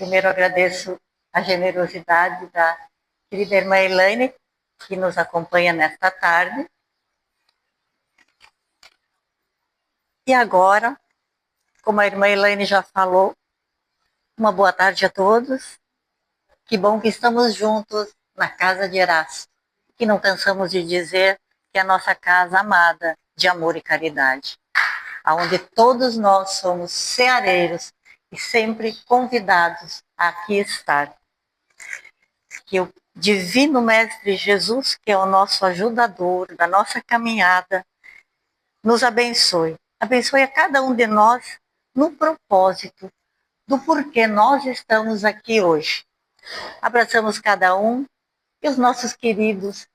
Primeiro agradeço a generosidade da querida irmã Elaine, que nos acompanha nesta tarde. E agora, como a irmã Elaine já falou, uma boa tarde a todos. Que bom que estamos juntos na casa de Erasto, que não cansamos de dizer que é a nossa casa amada de amor e caridade, onde todos nós somos ceareiros e sempre convidados a aqui estar. Que o Divino Mestre Jesus, que é o nosso ajudador da nossa caminhada, nos abençoe. Abençoe a cada um de nós no propósito do porquê nós estamos aqui hoje. Abraçamos cada um e os nossos queridos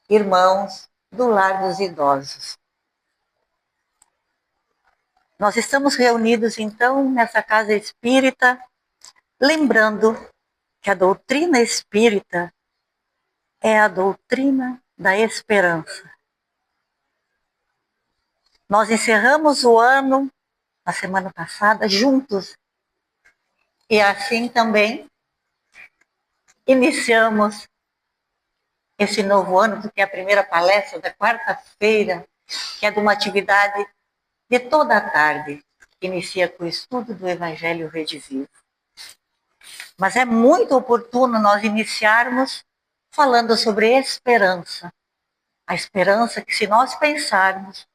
irmãos do Lar dos Idosos. Nós estamos reunidos, então, nessa casa espírita, lembrando que a doutrina espírita é a doutrina da esperança. Nós encerramos o ano, na semana passada, juntos. E assim também iniciamos esse novo ano, porque é a primeira palestra da quarta-feira, que é de uma atividade de toda a tarde, que inicia com o estudo do Evangelho Redivivo. Mas é muito oportuno nós iniciarmos falando sobre esperança. A esperança que, se nós pensarmos,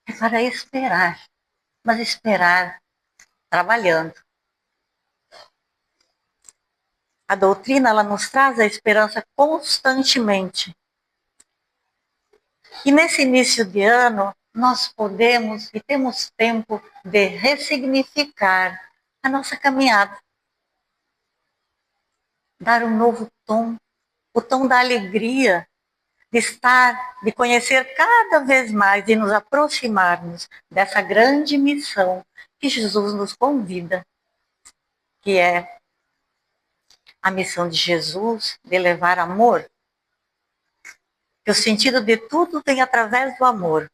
é para esperar, mas esperar trabalhando. A doutrina, ela nos traz a esperança constantemente. E nesse início de ano, nós podemos e temos tempo de ressignificar a nossa caminhada. Dar um novo tom, o tom da alegria, de estar, de conhecer cada vez mais e nos aproximarmos dessa grande missão que Jesus nos convida, que é a missão de Jesus de levar amor. Que o sentido de tudo vem através do amor.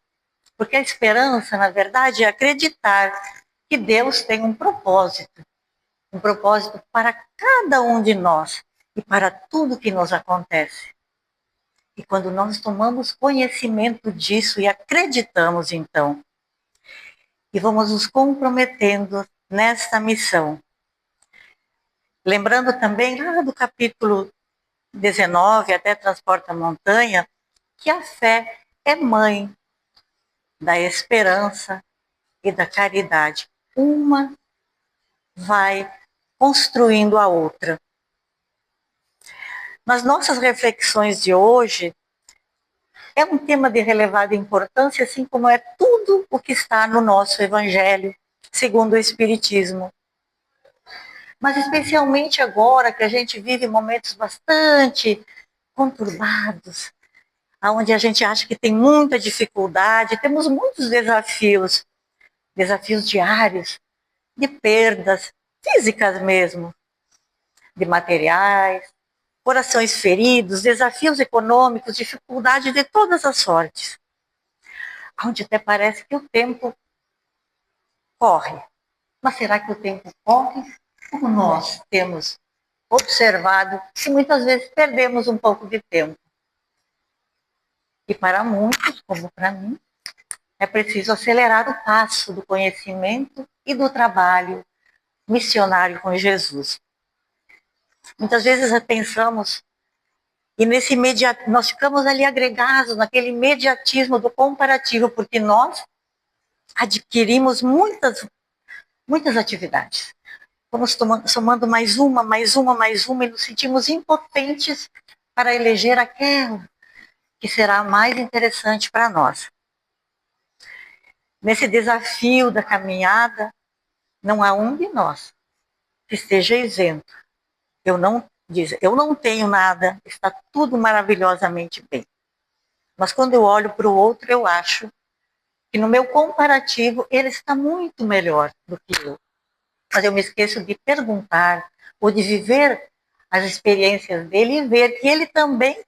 Porque a esperança, na verdade, é acreditar que Deus tem um propósito para cada um de nós e para tudo que nos acontece. E quando nós tomamos conhecimento disso e acreditamos, então, e vamos nos comprometendo nesta missão. Lembrando também lá do capítulo 19, até Transporta a Montanha, que a fé é mãe da esperança e da caridade. Uma vai construindo a outra. Nas nossas reflexões de hoje, é um tema de relevada importância, assim como é tudo o que está no nosso Evangelho, segundo o Espiritismo. Mas especialmente agora que a gente vive momentos bastante conturbados, onde a gente acha que tem muita dificuldade, temos muitos desafios diários, de perdas físicas mesmo, de materiais, corações feridos, desafios econômicos, dificuldade de todas as sortes. Onde até parece que o tempo corre. Mas será que o tempo corre? Como nós temos observado que muitas vezes perdemos um pouco de tempo. E para muitos, como para mim, é preciso acelerar o passo do conhecimento e do trabalho missionário com Jesus. Muitas vezes pensamos, e nós ficamos ali agregados naquele imediatismo do comparativo, porque nós adquirimos muitas atividades. Vamos somando mais uma, e nos sentimos impotentes para eleger aquela que será mais interessante para nós. Nesse desafio da caminhada, não há um de nós que esteja isento. Eu não tenho nada, está tudo maravilhosamente bem. Mas quando eu olho para o outro, eu acho que no meu comparativo ele está muito melhor do que eu. Mas eu me esqueço de perguntar ou de viver as experiências dele e ver que ele também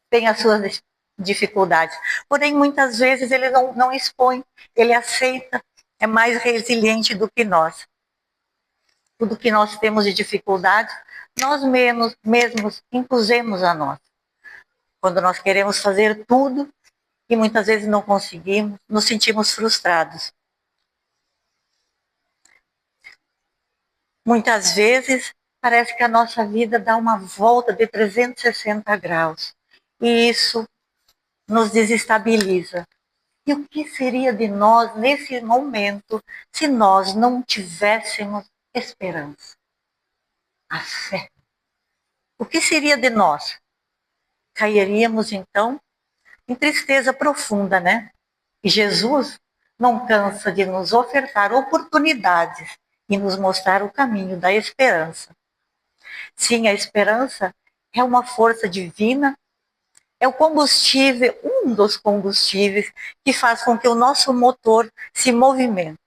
tem as suas dificuldades. Porém, muitas vezes ele não expõe, ele aceita, é mais resiliente do que nós. tudo que nós temos de dificuldade, nós mesmos impusemos a nós. Quando nós queremos fazer tudo e muitas vezes não conseguimos, nos sentimos frustrados. Muitas vezes parece que a nossa vida dá uma volta de 360 graus e isso nos desestabiliza. E o que seria de nós nesse momento se nós não tivéssemos esperança? A fé. O que seria de nós? Cairíamos então em tristeza profunda, né? E Jesus não cansa de nos ofertar oportunidades e nos mostrar o caminho da esperança. Sim, a esperança é uma força divina, é o combustível, um dos combustíveis que faz com que o nosso motor se movimente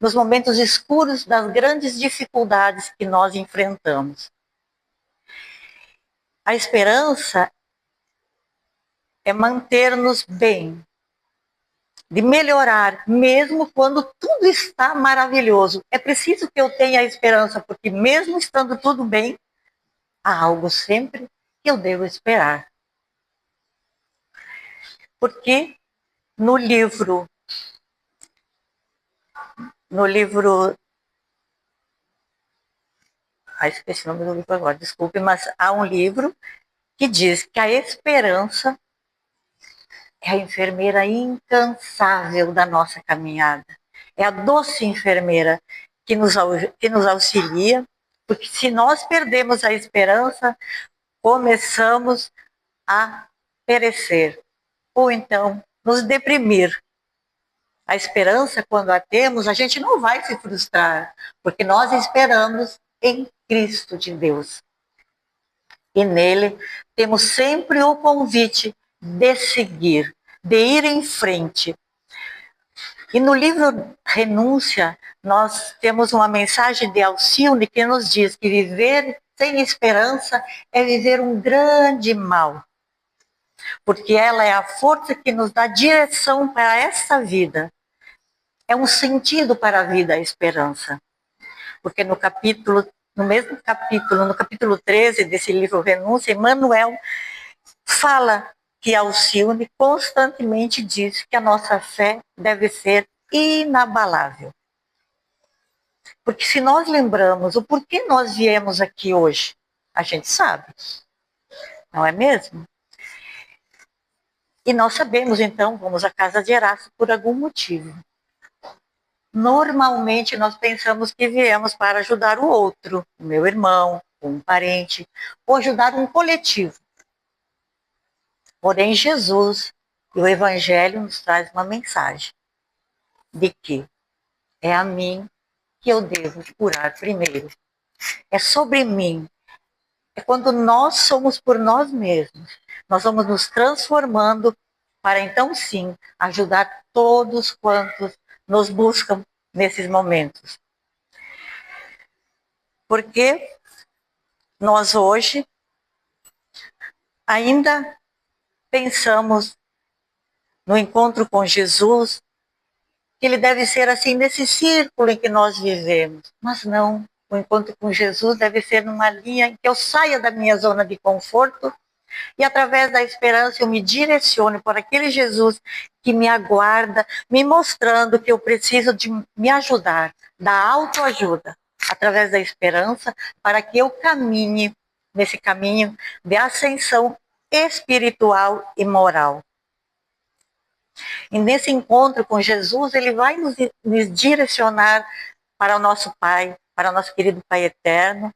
nos momentos escuros das grandes dificuldades que nós enfrentamos. A esperança é manter-nos bem, de melhorar, mesmo quando tudo está maravilhoso. É preciso que eu tenha esperança, porque mesmo estando tudo bem, há algo sempre que eu devo esperar. Porque no livro, esqueci o nome do livro agora, desculpe, mas há um livro que diz que a esperança é a enfermeira incansável da nossa caminhada. É a doce enfermeira que nos auxilia, porque se nós perdemos a esperança, começamos a perecer, ou então nos deprimir. A esperança, quando a temos, a gente não vai se frustrar, porque nós esperamos em Cristo de Deus. E nele temos sempre o convite de seguir, de ir em frente. E no livro Renúncia, nós temos uma mensagem de Alcione que nos diz que viver sem esperança é viver um grande mal. Porque ela é a força que nos dá direção para essa vida. É um sentido para a vida a esperança. Porque no mesmo capítulo, no capítulo 13 desse livro Renúncia, Emmanuel fala que Alcione constantemente diz que a nossa fé deve ser inabalável. Porque se nós lembramos o porquê nós viemos aqui hoje, a gente sabe, não é mesmo? E nós sabemos, então, vamos à casa de Erasto por algum motivo. Normalmente nós pensamos que viemos para ajudar o outro, o meu irmão, um parente, ou ajudar um coletivo. Porém, Jesus e o Evangelho nos traz uma mensagem de que é a mim que eu devo curar primeiro. É sobre mim. É quando nós somos por nós mesmos. Nós vamos nos transformando para então sim ajudar todos quantos nos buscam nesses momentos. Porque nós hoje ainda pensamos no encontro com Jesus, que ele deve ser assim nesse círculo em que nós vivemos. Mas não, o encontro com Jesus deve ser numa linha em que eu saia da minha zona de conforto e através da esperança eu me direciono para aquele Jesus que me aguarda, me mostrando que eu preciso de me ajudar, da autoajuda, através da esperança, para que eu caminhe nesse caminho de ascensão espiritual e moral. E nesse encontro com Jesus, ele vai nos direcionar para o nosso Pai, para o nosso querido Pai eterno.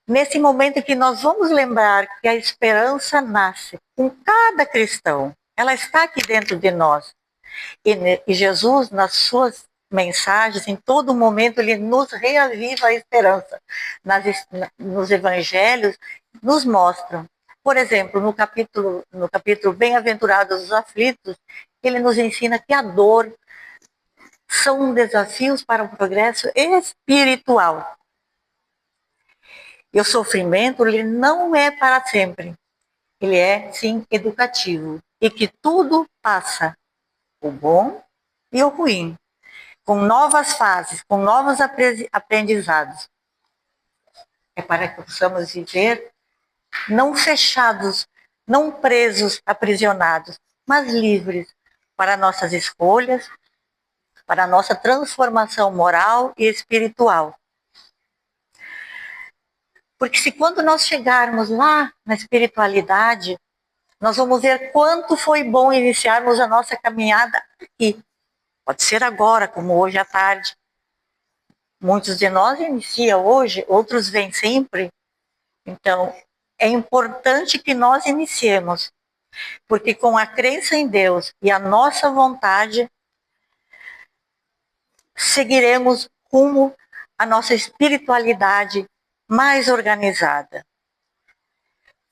Nesse momento em que nós vamos lembrar que a esperança nasce com cada cristão, ela está aqui dentro de nós. E Jesus, nas suas mensagens, em todo momento, ele nos reaviva a esperança. Nos evangelhos, nos mostram. Por exemplo, no capítulo Bem-aventurados os aflitos, ele nos ensina que a dor são desafios para o progresso espiritual. E o sofrimento, ele não é para sempre. Ele é, sim, educativo. E que tudo passa, o bom e o ruim. com novas fases, com novos aprendizados. É para que possamos viver não fechados, não presos, aprisionados, mas livres para nossas escolhas, para a nossa transformação moral e espiritual. Porque se quando nós chegarmos lá na espiritualidade, nós vamos ver quanto foi bom iniciarmos a nossa caminhada aqui. Pode ser agora, como hoje à tarde. Muitos de nós iniciam hoje, outros vêm sempre. Então, é importante que nós iniciemos, porque com a crença em Deus e a nossa vontade, seguiremos rumo à nossa espiritualidade mais organizada.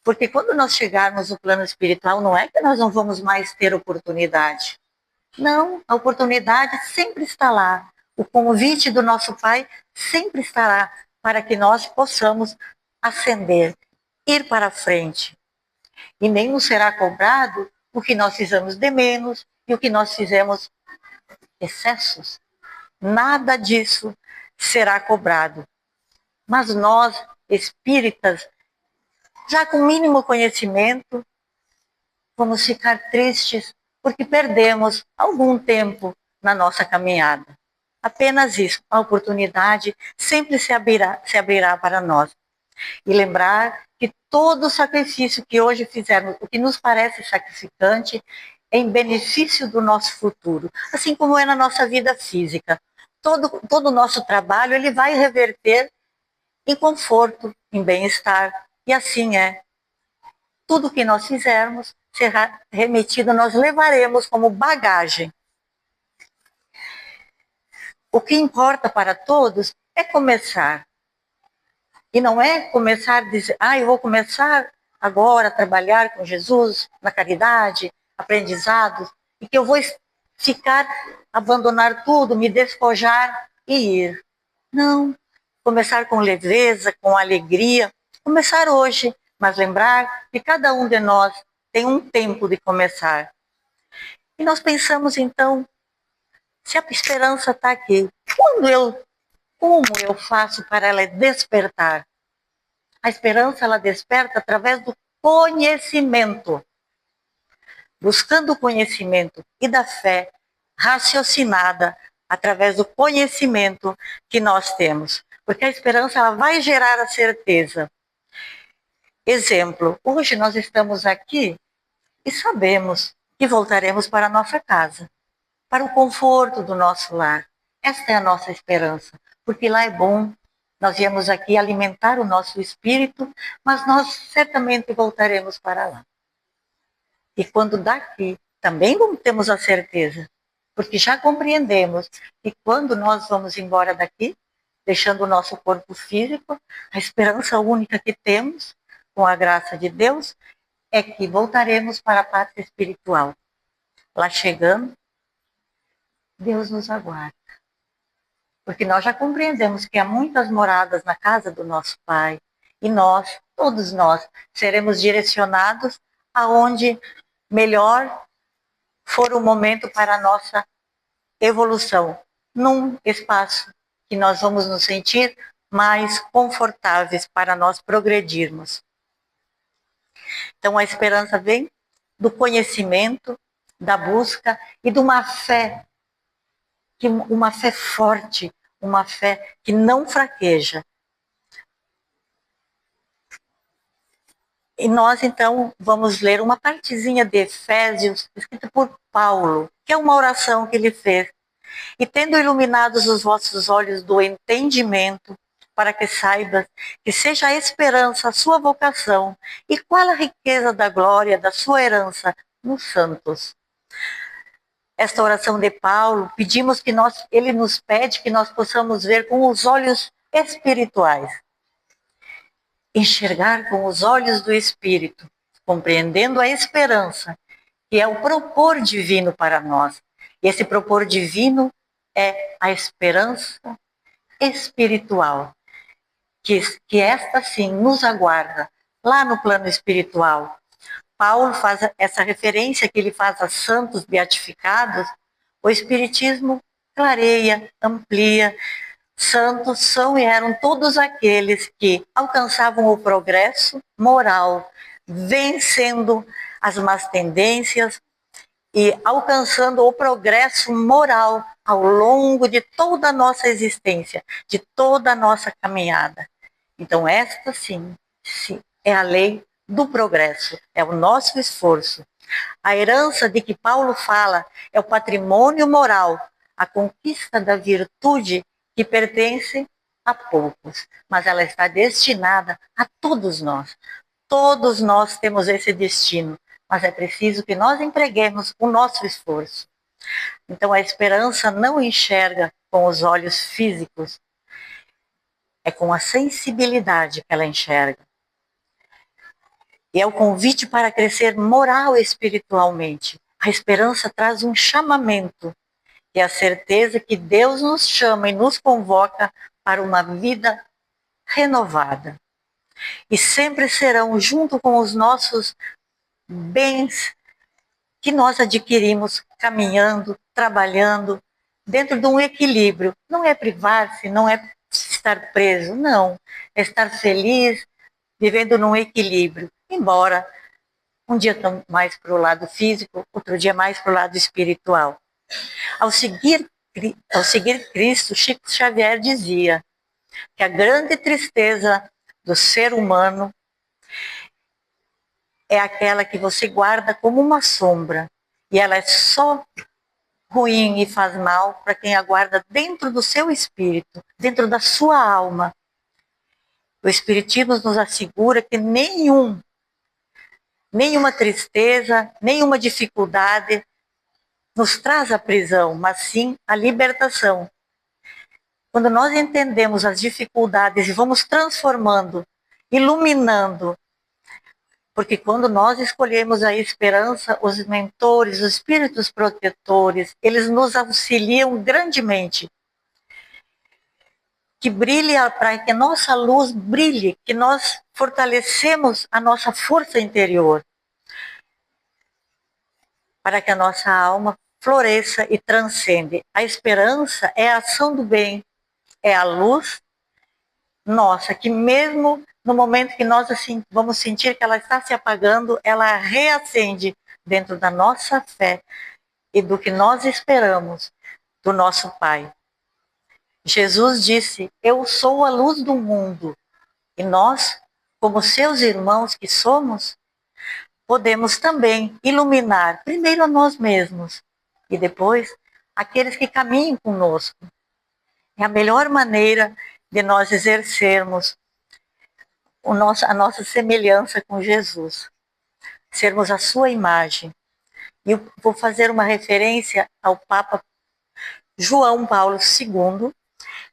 Porque quando nós chegarmos no plano espiritual, não é que nós não vamos mais ter oportunidade. Não, a oportunidade sempre está lá. O convite do nosso Pai sempre estará para que nós possamos ascender, ir para frente. E nem nos será cobrado o que nós fizemos de menos e o que nós fizemos excessos. Nada disso será cobrado. Mas nós, espíritas, já com mínimo conhecimento, vamos ficar tristes porque perdemos algum tempo na nossa caminhada. Apenas isso, a oportunidade sempre se abrirá para nós. E lembrar que todo sacrifício que hoje fizermos, o que nos parece sacrificante, é em benefício do nosso futuro. Assim como é na nossa vida física. Todo o nosso trabalho ele vai reverter em conforto, em bem-estar. E assim é. Tudo que nós fizermos será remetido, nós levaremos como bagagem. O que importa para todos é começar. E não é começar a dizer, eu vou começar agora a trabalhar com Jesus, na caridade, aprendizados, e que eu vou ficar, abandonar tudo, me despojar e ir. Não. Começar com leveza, com alegria. Começar hoje, mas lembrar que cada um de nós tem um tempo de começar. E nós pensamos, então, se a esperança está aqui, como eu faço para ela despertar? A esperança, ela desperta através do conhecimento. Buscando o conhecimento e da fé raciocinada através do conhecimento que nós temos. Porque a esperança, ela vai gerar a certeza. Exemplo, hoje nós estamos aqui e sabemos que voltaremos para a nossa casa, para o conforto do nosso lar. Esta é a nossa esperança, porque lá é bom. Nós viemos aqui alimentar o nosso espírito, mas nós certamente voltaremos para lá. E quando daqui, também temos a certeza, porque já compreendemos que quando nós vamos embora daqui, deixando o nosso corpo físico, a esperança única que temos, com a graça de Deus, é que voltaremos para a pátria espiritual. Lá chegando, Deus nos aguarda. Porque nós já compreendemos que há muitas moradas na casa do nosso Pai. E nós, todos nós, seremos direcionados aonde melhor for o momento para a nossa evolução. Num espaço que nós vamos nos sentir mais confortáveis para nós progredirmos. Então a esperança vem do conhecimento, da busca e de uma fé forte, uma fé que não fraqueja. E nós, então, vamos ler uma partezinha de Efésios, escrita por Paulo, que é uma oração que ele fez. E tendo iluminados os vossos olhos do entendimento, para que saibas que seja a esperança a sua vocação, e qual a riqueza da glória da sua herança nos santos. Esta oração de Paulo, pedimos que ele nos pede que nós possamos ver com os olhos espirituais. Enxergar com os olhos do Espírito, compreendendo a esperança, que é o propor divino para nós. E esse propor divino é a esperança espiritual, que esta sim nos aguarda lá no plano espiritual. Paulo faz essa referência que ele faz a santos beatificados. O Espiritismo clareia, amplia. Santos são e eram todos aqueles que alcançavam o progresso moral, vencendo as más tendências e alcançando o progresso moral ao longo de toda a nossa existência, de toda a nossa caminhada. Então, esta sim é a lei do progresso, é o nosso esforço. A herança de que Paulo fala é o patrimônio moral, a conquista da virtude que pertence a poucos, mas ela está destinada a todos nós. Todos nós temos esse destino, mas é preciso que nós empreguemos o nosso esforço. Então a esperança não enxerga com os olhos físicos, é com a sensibilidade que ela enxerga. E é o convite para crescer moral e espiritualmente. A esperança traz um chamamento, que é a certeza que Deus nos chama e nos convoca para uma vida renovada. E sempre serão, junto com os nossos bens que nós adquirimos caminhando, trabalhando, dentro de um equilíbrio. Não é privar-se, não é estar preso, não. É estar feliz, vivendo num equilíbrio. Embora um dia mais para o lado físico, outro dia mais para o lado espiritual. Ao seguir Cristo, Chico Xavier dizia que a grande tristeza do ser humano é aquela que você guarda como uma sombra, e ela é só ruim e faz mal para quem a guarda dentro do seu espírito, dentro da sua alma. O Espiritismo nos assegura que nenhuma tristeza, nenhuma dificuldade nos traz a prisão, mas sim a libertação. Quando nós entendemos as dificuldades e vamos transformando, iluminando, porque quando nós escolhemos a esperança, os mentores, os espíritos protetores, eles nos auxiliam grandemente. Que brilhe, para que a nossa luz brilhe, que nós fortalecemos a nossa força interior, para que a nossa alma floresça e transcende. A esperança é a ação do bem, é a luz nossa, que mesmo no momento que nós assim, vamos sentir que ela está se apagando, ela reacende dentro da nossa fé e do que nós esperamos do nosso Pai. Jesus disse: eu sou a luz do mundo. E nós, como seus irmãos que somos, podemos também iluminar primeiro a nós mesmos e depois aqueles que caminham conosco. É a melhor maneira de nós exercermos a nossa semelhança com Jesus, sermos a sua imagem. E eu vou fazer uma referência ao Papa João Paulo II,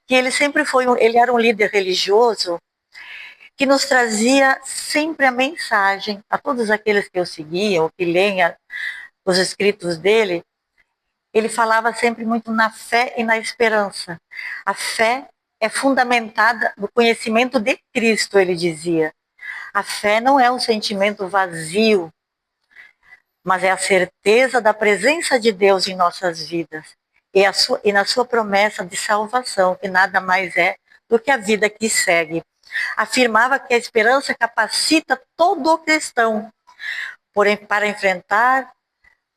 que ele sempre ele era um líder religioso que nos trazia sempre a mensagem, a todos aqueles que eu seguia, ou que leem os escritos dele, ele falava sempre muito na fé e na esperança. A fé é fundamentada no conhecimento de Cristo, ele dizia. A fé não é um sentimento vazio, mas é a certeza da presença de Deus em nossas vidas e na sua promessa de salvação, que nada mais é do que a vida que segue. Afirmava que a esperança capacita todo cristão para enfrentar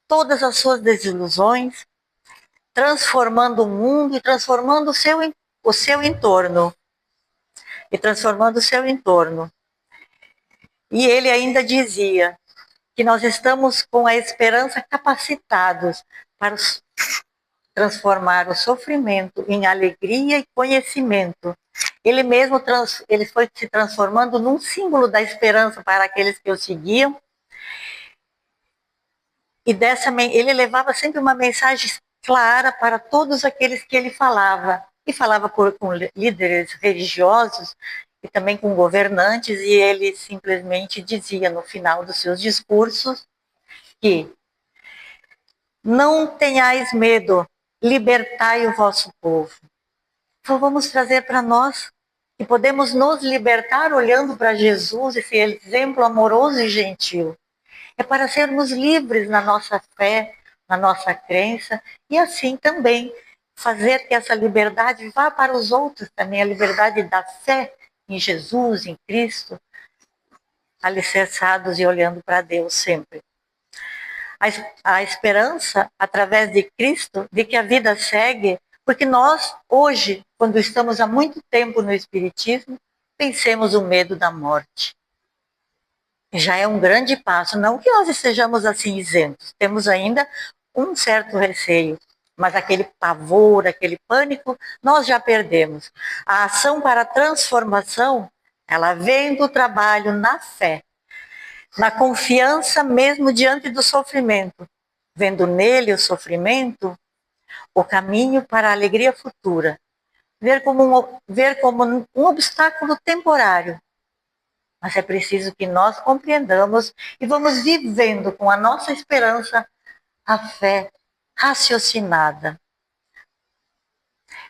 todas as suas desilusões, transformando o mundo e transformando o seu entorno. E ele ainda dizia que nós estamos com a esperança capacitados para transformar o sofrimento em alegria e conhecimento. Ele mesmo ele foi se transformando num símbolo da esperança para aqueles que o seguiam. E ele levava sempre uma mensagem clara para todos aqueles que ele falava. E falava com líderes religiosos e também com governantes, e ele simplesmente dizia no final dos seus discursos que não tenhais medo, libertai o vosso povo. Então vamos trazer para nós que podemos nos libertar olhando para Jesus, esse exemplo amoroso e gentil. É para sermos livres na nossa fé, na nossa crença, e assim também fazer que essa liberdade vá para os outros também, a liberdade da fé em Jesus, em Cristo, alicerçados e olhando para Deus sempre. A esperança, através de Cristo, de que a vida segue, porque nós, hoje, quando estamos há muito tempo no Espiritismo, vencemos o medo da morte. Já é um grande passo, não que nós estejamos assim isentos, temos ainda um certo receio, mas aquele pavor, aquele pânico, nós já perdemos. A ação para a transformação, ela vem do trabalho na fé, na confiança mesmo diante do sofrimento, vendo nele o sofrimento, o caminho para a alegria futura, ver como um obstáculo temporário. Mas é preciso que nós compreendamos e vamos vivendo com a nossa esperança a fé raciocinada.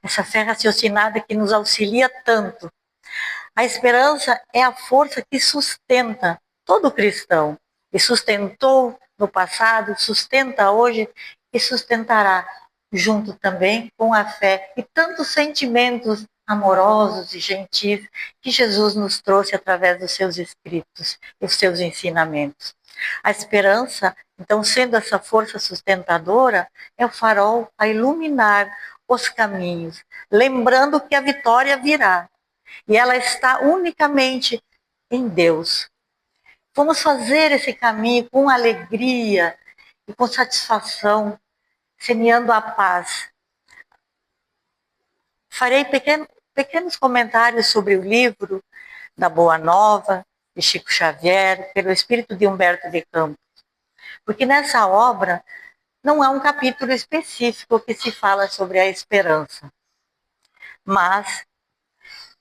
Essa fé raciocinada que nos auxilia tanto. A esperança é a força que sustenta todo cristão. E sustentou no passado, sustenta hoje e sustentará, junto também com a fé e tantos sentimentos amorosos e gentis que Jesus nos trouxe através dos seus escritos e os seus ensinamentos. A esperança, então, sendo essa força sustentadora, é o farol a iluminar os caminhos, lembrando que a vitória virá. E ela está unicamente em Deus. Vamos fazer esse caminho com alegria e com satisfação, semeando a paz. Farei pequenos comentários sobre o livro da Boa Nova, de Chico Xavier, pelo espírito de Humberto de Campos. Porque nessa obra não há um capítulo específico que se fala sobre a esperança, mas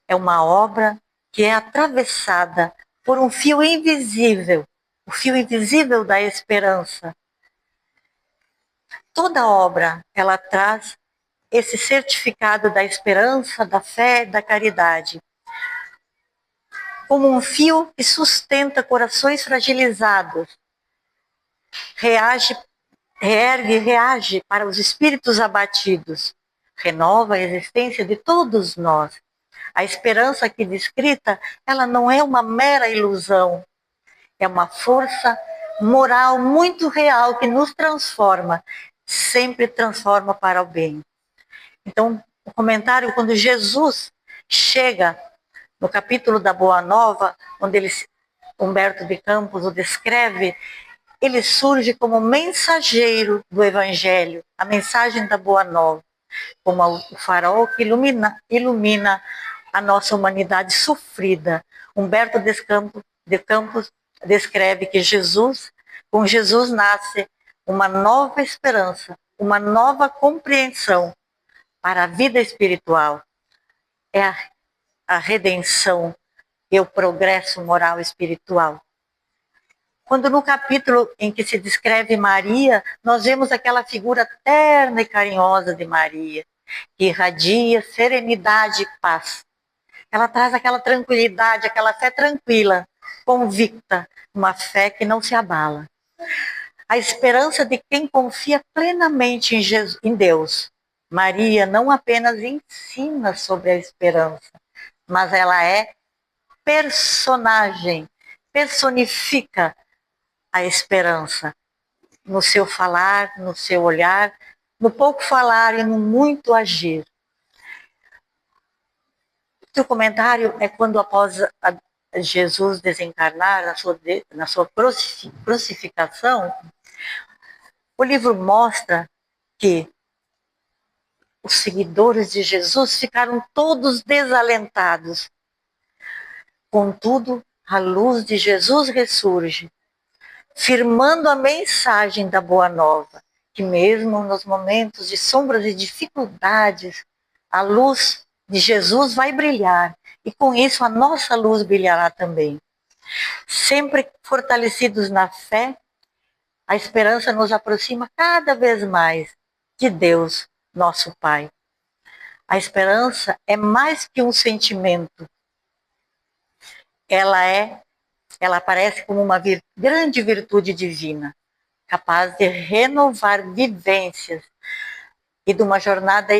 é uma obra que é atravessada por um fio invisível, o fio invisível da esperança. Toda obra, ela traz esse certificado da esperança, da fé, da caridade, como um fio que sustenta corações fragilizados, reergue e reage para os espíritos abatidos, renova a existência de todos nós. A esperança aqui descrita, ela não é uma mera ilusão, é uma força moral muito real que nos transforma, sempre transforma para o bem. Então, o comentário, quando Jesus chega no capítulo da Boa Nova, onde Humberto de Campos o descreve, ele surge como mensageiro do Evangelho, a mensagem da Boa Nova, como o farol que ilumina a nossa humanidade sofrida. Humberto de Campos descreve que com Jesus nasce uma nova esperança, uma nova compreensão para a vida espiritual. É a redenção e o progresso moral espiritual. Quando no capítulo em que se descreve Maria, nós vemos aquela figura terna e carinhosa de Maria, que irradia serenidade e paz. Ela traz aquela tranquilidade, aquela fé tranquila, convicta, uma fé que não se abala. A esperança de quem confia plenamente em Deus. Maria não apenas ensina sobre a esperança, mas ela é personagem, personifica a esperança no seu falar, no seu olhar, no pouco falar e no muito agir. O comentário é quando após Jesus desencarnar na sua crucificação, o livro mostra que os seguidores de Jesus ficaram todos desalentados. Contudo, a luz de Jesus ressurge, firmando a mensagem da Boa Nova, que mesmo nos momentos de sombras e dificuldades, a luz de Jesus vai brilhar, e com isso a nossa luz brilhará também. Sempre fortalecidos na fé, a esperança nos aproxima cada vez mais de Deus, nosso Pai. A esperança é mais que um sentimento. Ela aparece como uma grande virtude divina, capaz de renovar vivências, e de uma jornada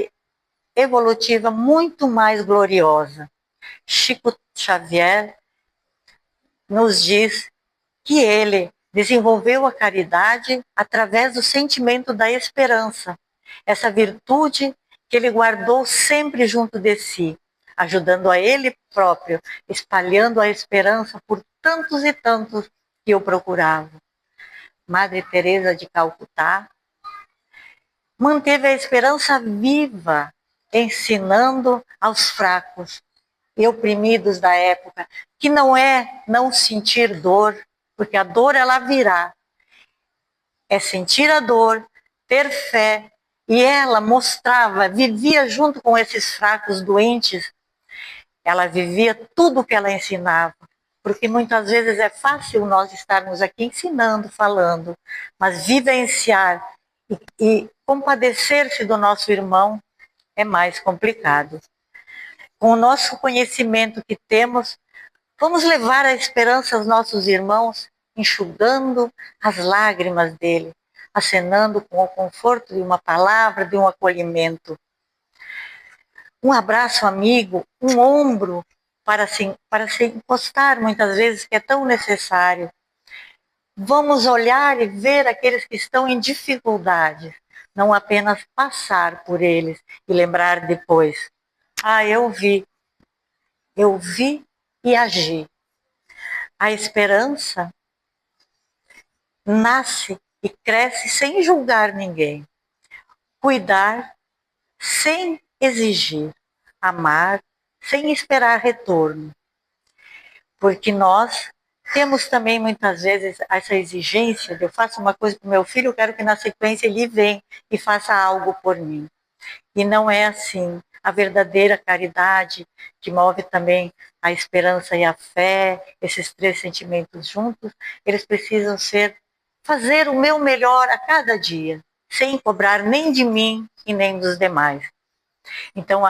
evolutiva muito mais gloriosa. Chico Xavier nos diz que ele desenvolveu a caridade através do sentimento da esperança, essa virtude que ele guardou sempre junto de si, ajudando a ele próprio, espalhando a esperança por tantos e tantos que o procuravam. Madre Teresa de Calcutá manteve a esperança viva, ensinando aos fracos e oprimidos da época que não é não sentir dor, porque a dor ela virá, é sentir a dor, ter fé, e ela mostrava, vivia junto com esses fracos doentes, ela vivia tudo o que ela ensinava, porque muitas vezes é fácil nós estarmos aqui ensinando, falando, mas vivenciar e compadecer-se do nosso irmão é mais complicado. Com o nosso conhecimento que temos, vamos levar a esperança aos nossos irmãos, enxugando as lágrimas dele, acenando com o conforto de uma palavra, de um acolhimento. Um abraço amigo, um ombro para se encostar muitas vezes, que é tão necessário. Vamos olhar e ver aqueles que estão em dificuldade, não apenas passar por eles e lembrar depois. Ah, eu vi e agi. A esperança nasce e cresce sem julgar ninguém. Cuidar sem exigir. Amar sem esperar retorno. Porque nós temos também muitas vezes essa exigência de eu faço uma coisa para o meu filho, eu quero que na sequência ele venha e faça algo por mim. E não é assim. A verdadeira caridade, que move também a esperança e a fé, esses três sentimentos juntos, eles precisam fazer o meu melhor a cada dia, sem cobrar nem de mim e nem dos demais. Então,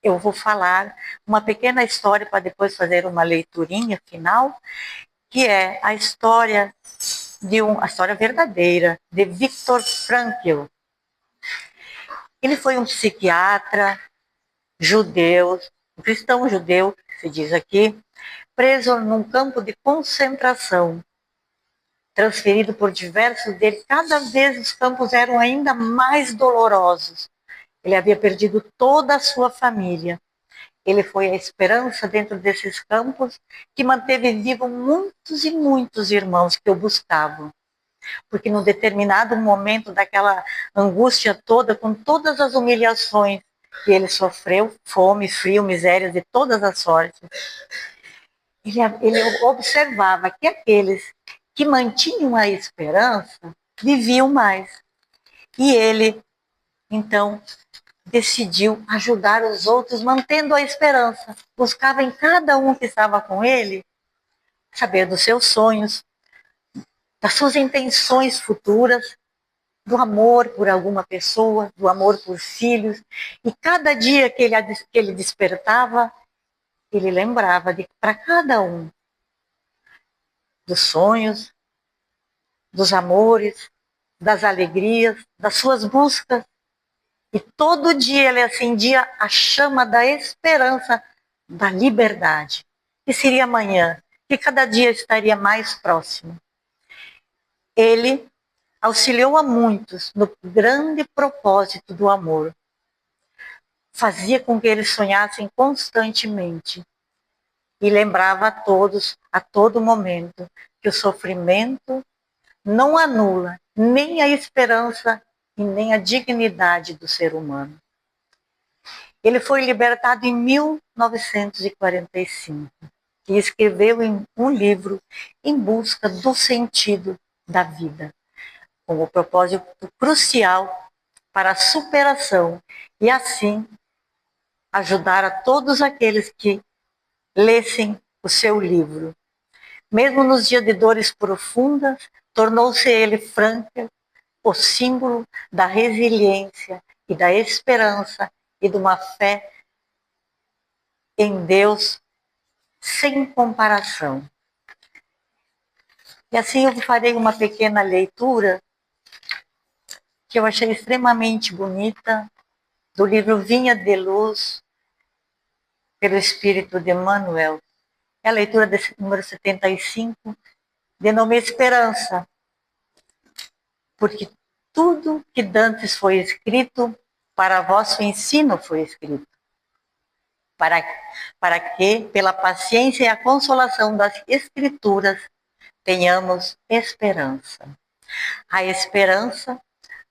eu vou falar uma pequena história para depois fazer uma leiturinha final, que é a história a história verdadeira de Viktor Frankl. Ele foi um psiquiatra judeu, um cristão judeu, se diz aqui, preso num campo de concentração, transferido por diversos deles. Cada vez os campos eram ainda mais dolorosos. Ele havia perdido toda a sua família. Ele foi a esperança dentro desses campos que manteve vivo muitos e muitos irmãos que o buscavam. Porque num determinado momento daquela angústia toda, com todas as humilhações que ele sofreu, fome, frio, miséria de todas as sortes, ele observava que aqueles que mantinham a esperança viviam mais. E ele, então, decidiu ajudar os outros, mantendo a esperança. Buscava em cada um que estava com ele saber dos seus sonhos, das suas intenções futuras, do amor por alguma pessoa, do amor por filhos. E cada dia que ele despertava, ele lembrava de para cada um dos sonhos, dos amores, das alegrias, das suas buscas. E todo dia ele acendia a chama da esperança, da liberdade, que seria amanhã, que cada dia estaria mais próximo. Ele auxiliou a muitos no grande propósito do amor. Fazia com que eles sonhassem constantemente e lembrava a todos, a todo momento, que o sofrimento não anula nem a esperança e nem a dignidade do ser humano. Ele foi libertado em 1945 e escreveu um livro em busca do sentido da vida, com o propósito crucial para a superação e assim ajudar a todos aqueles que lessem o seu livro. Mesmo nos dias de dores profundas, tornou-se ele Frankl o símbolo da resiliência e da esperança e de uma fé em Deus sem comparação. E assim eu farei uma pequena leitura que eu achei extremamente bonita, do livro Vinha de Luz, pelo Espírito de Emmanuel. É a leitura desse número 75, de nome Esperança, porque tudo que dantes foi escrito, para vosso ensino foi escrito, para que, pela paciência e a consolação das Escrituras, tenhamos esperança. A esperança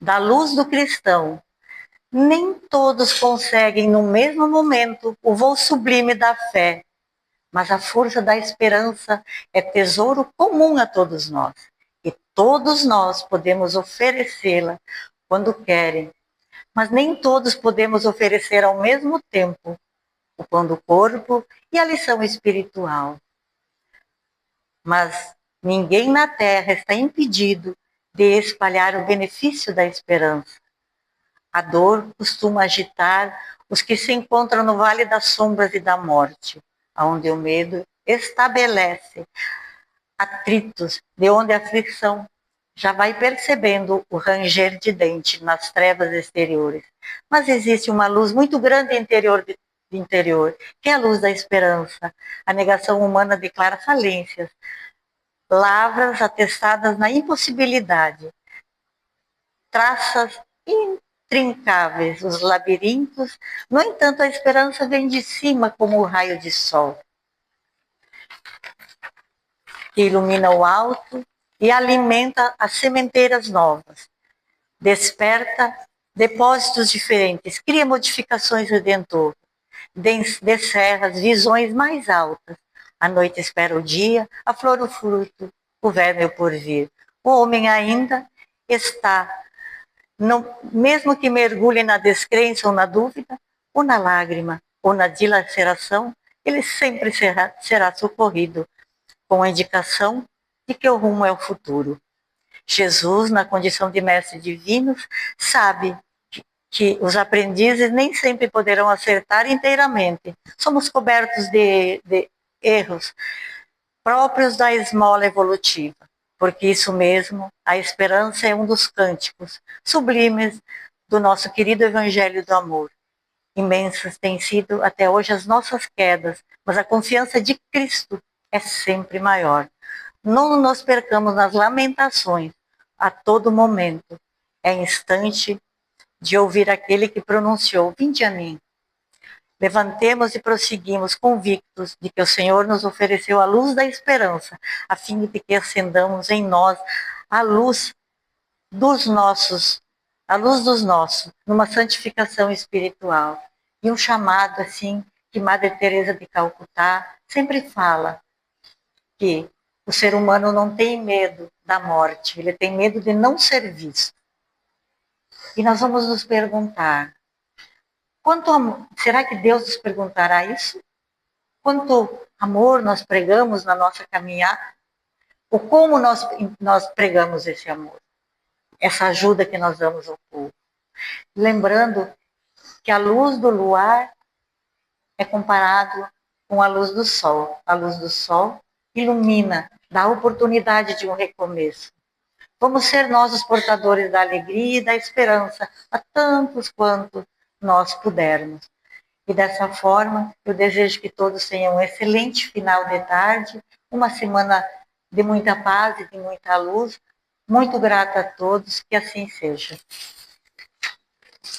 da luz do cristão. Nem todos conseguem, no mesmo momento, o voo sublime da fé, mas a força da esperança é tesouro comum a todos nós. E todos nós podemos oferecê-la quando querem, mas nem todos podemos oferecer ao mesmo tempo o pão do corpo e a lição espiritual. Mas ninguém na terra está impedido de espalhar o benefício da esperança. A dor costuma agitar os que se encontram no vale das sombras e da morte, onde o medo estabelece atritos, de onde a aflição já vai percebendo o ranger de dente nas trevas exteriores. Mas existe uma luz muito grande interior, que é a luz da esperança. A negação humana declara falências, lavras atestadas na impossibilidade, traças intrincáveis, os labirintos. No entanto, a esperança vem de cima como o raio de sol, que ilumina o alto e alimenta as sementeiras novas. Desperta depósitos diferentes, cria modificações redentoras, descerra as visões mais altas. A noite espera o dia, a flor o fruto, o verme o porvir. O homem ainda está, mesmo que mergulhe na descrença ou na dúvida, ou na lágrima, ou na dilaceração, ele sempre será socorrido com a indicação de que o rumo é o futuro. Jesus, na condição de mestre divino, sabe que os aprendizes nem sempre poderão acertar inteiramente. Somos cobertos de erros próprios da esmola evolutiva. Porque isso mesmo, a esperança é um dos cânticos sublimes do nosso querido Evangelho do Amor. Imensas têm sido até hoje as nossas quedas, mas a confiança de Cristo é sempre maior. Não nos percamos nas lamentações a todo momento. É instante de ouvir aquele que pronunciou: vinde a mim. Levantemos e prosseguimos convictos de que o Senhor nos ofereceu a luz da esperança, a fim de que acendamos em nós a luz dos nossos, numa santificação espiritual. E um chamado assim que Madre Teresa de Calcutá sempre fala, que o ser humano não tem medo da morte, ele tem medo de não ser visto. E nós vamos nos perguntar, será que Deus nos perguntará isso? Quanto amor nós pregamos na nossa caminhada? Ou como nós pregamos esse amor? Essa ajuda que nós damos ao povo. Lembrando que a luz do luar é comparado com a luz do sol. A luz do sol ilumina, dá oportunidade de um recomeço. Vamos ser nós os portadores da alegria e da esperança a tantos quanto nós pudermos. E dessa forma, eu desejo que todos tenham um excelente final de tarde, uma semana de muita paz e de muita luz. Muito grata a todos, que assim seja.